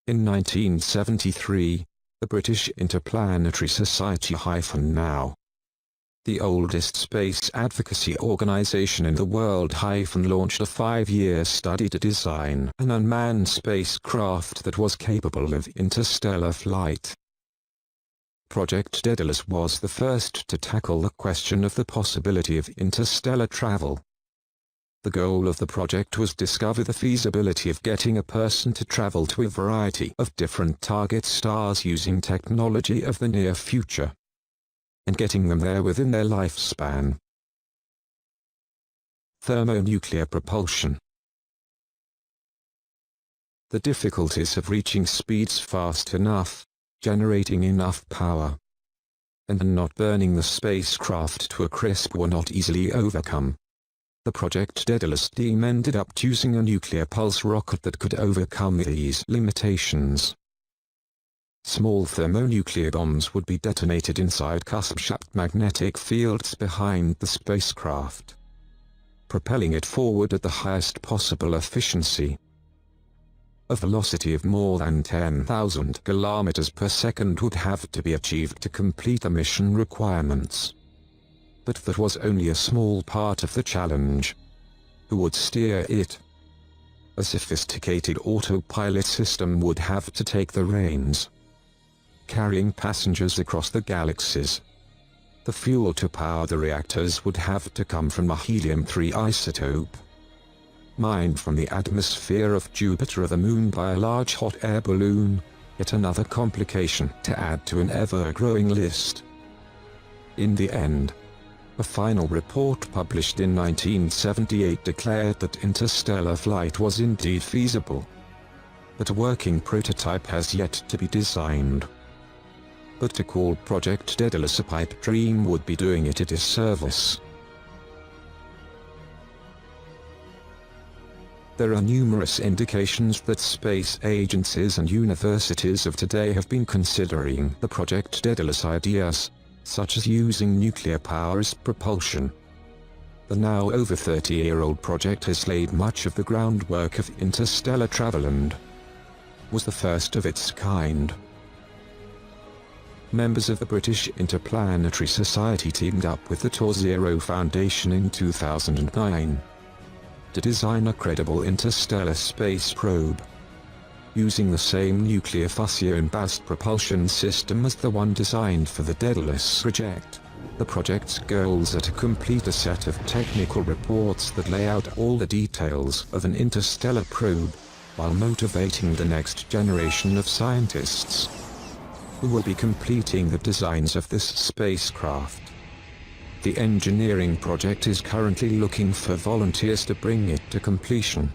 In 1973, the British Interplanetary Society (now), the oldest space advocacy organization in the world, launched a 5-year study to design an unmanned spacecraft that was capable of interstellar flight. Project Daedalus was the first to tackle the question of the possibility of interstellar travel. The goal of the project was to discover the feasibility of getting a person to travel to a variety of different target stars using technology of the near future, and getting them there within their lifespan. Thermonuclear propulsion. The difficulties of reaching speeds fast enough, generating enough power, and not burning the spacecraft to a crisp were not easily overcome. The Project Daedalus team ended up choosing a nuclear pulse rocket that could overcome these limitations. Small thermonuclear bombs would be detonated inside cusp-shaped magnetic fields behind the spacecraft, propelling it forward at the highest possible efficiency. A velocity of more than 10,000 kilometers per second would have to be achieved to complete the mission requirements. But that was only a small part of the challenge. Who would steer it? A sophisticated autopilot system would have to take the reins, carrying passengers across the galaxies. The fuel to power the reactors would have to come from a helium-3 isotope, mined from the atmosphere of Jupiter or the Moon by a large hot air balloon, yet another complication to add to an ever-growing list. In the end, a final report published in 1978 declared that interstellar flight was indeed feasible, but a working prototype has yet to be designed. But to call Project Daedalus a pipe dream would be doing it a disservice. There are numerous indications that space agencies and universities of today have been considering the Project Daedalus ideas, such as using nuclear power as propulsion. The now over 30-year-old project has laid much of the groundwork of interstellar travel and was the first of its kind. Members of the British Interplanetary Society teamed up with the TOR Foundation in 2009 to design a credible interstellar space probe, using the same nuclear fusion-based propulsion system as the one designed for the Daedalus project. The project's goals are to complete a set of technical reports that lay out all the details of an interstellar probe, while motivating the next generation of scientists who will be completing the designs of this spacecraft. The engineering project is currently looking for volunteers to bring it to completion.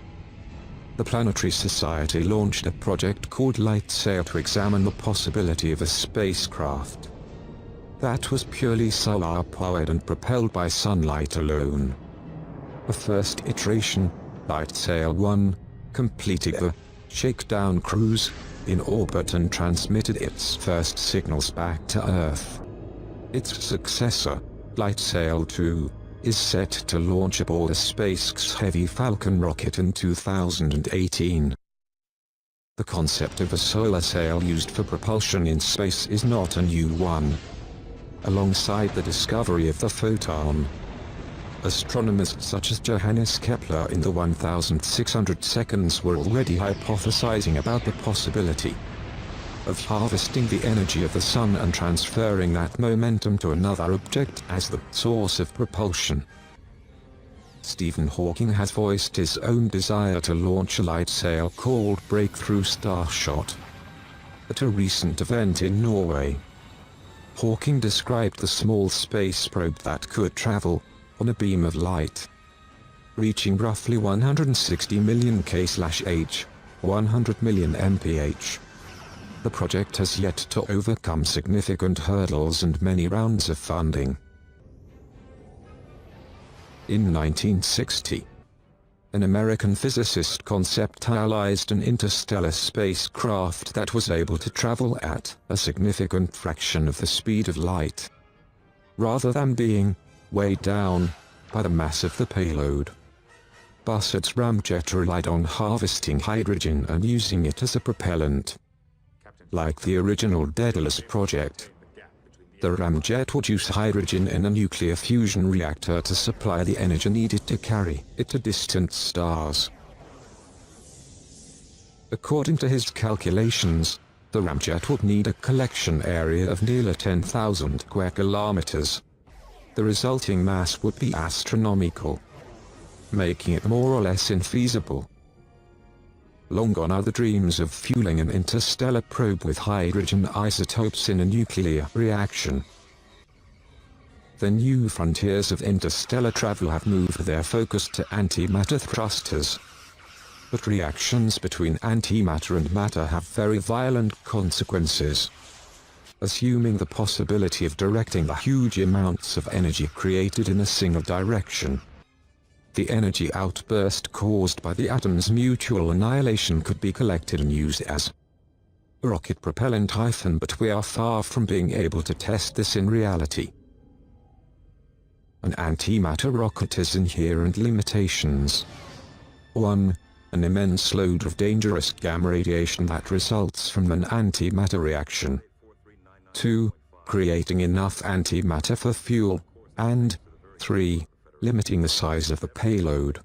The Planetary Society launched a project called LightSail to examine the possibility of a spacecraft that was purely solar-powered and propelled by sunlight alone. A first iteration, LightSail 1, completed the shakedown cruise in orbit and transmitted its first signals back to Earth. Its successor, LightSail 2, is set to launch aboard a SpaceX Heavy Falcon rocket in 2018. The concept of a solar sail used for propulsion in space is not a new one. Alongside the discovery of the photon, astronomers such as Johannes Kepler in the 1600 seconds were already hypothesizing about the possibility of harvesting the energy of the sun and transferring that momentum to another object as the source of propulsion. Stephen Hawking has voiced his own desire to launch a light sail called Breakthrough Starshot at a recent event in Norway. Hawking described the small space probe that could travel on a beam of light, reaching roughly 160 million km/h, 100 million mph. The project has yet to overcome significant hurdles and many rounds of funding. In 1960, an American physicist conceptualized an interstellar spacecraft that was able to travel at a significant fraction of the speed of light, rather than being weighed down by the mass of the payload. Bussett's ramjet relied on harvesting hydrogen and using it as a propellant. Like the original Daedalus project, the ramjet would use hydrogen in a nuclear fusion reactor to supply the energy needed to carry it to distant stars. According to his calculations, the ramjet would need a collection area of nearly 10,000 square kilometers. The resulting mass would be astronomical, making it more or less infeasible. Long gone are the dreams of fueling an interstellar probe with hydrogen isotopes in a nuclear reaction. The new frontiers of interstellar travel have moved their focus to antimatter thrusters. But reactions between antimatter and matter have very violent consequences. Assuming the possibility of directing the huge amounts of energy created in a single direction, the energy outburst caused by the atom's mutual annihilation could be collected and used as a rocket propellant. But we are far from being able to test this in reality. An antimatter rocket has inherent limitations. 1. An immense load of dangerous gamma radiation that results from an antimatter reaction. 2. Creating enough antimatter for fuel. And 3. Limiting the size of the payload.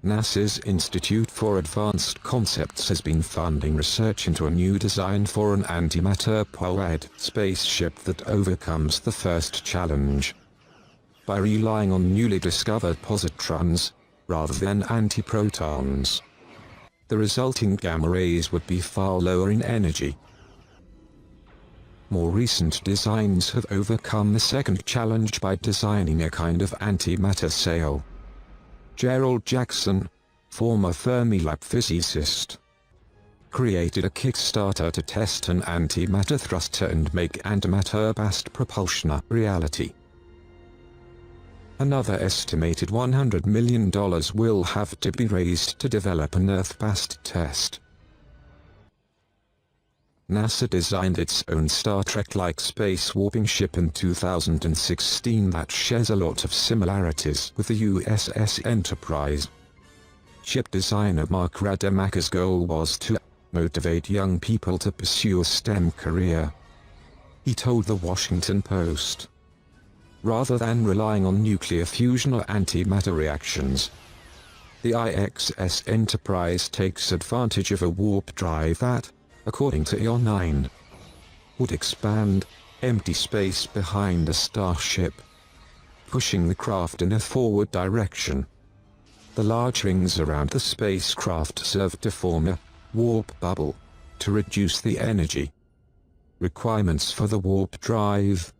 NASA's Institute for Advanced Concepts has been funding research into a new design for an antimatter-powered spaceship that overcomes the first challenge. By relying on newly discovered positrons, rather than antiprotons, the resulting gamma rays would be far lower in energy. More recent designs have overcome the second challenge by designing a kind of antimatter sail. Gerald Jackson, former Fermilab physicist, created a Kickstarter to test an antimatter thruster and make antimatter-based propulsion a reality. Another estimated $100 million will have to be raised to develop an Earth-based test. NASA designed its own Star Trek-like space warping ship in 2016 that shares a lot of similarities with the USS Enterprise. Ship designer Mark Rademacher's goal was to motivate young people to pursue a STEM career. He told the Washington Post, rather than relying on nuclear fusion or antimatter reactions, the IXS Enterprise takes advantage of a warp drive that, according to EO9, would expand empty space behind a starship, pushing the craft in a forward direction. The large rings around the spacecraft serve to form a warp bubble to reduce the energy requirements for the warp drive.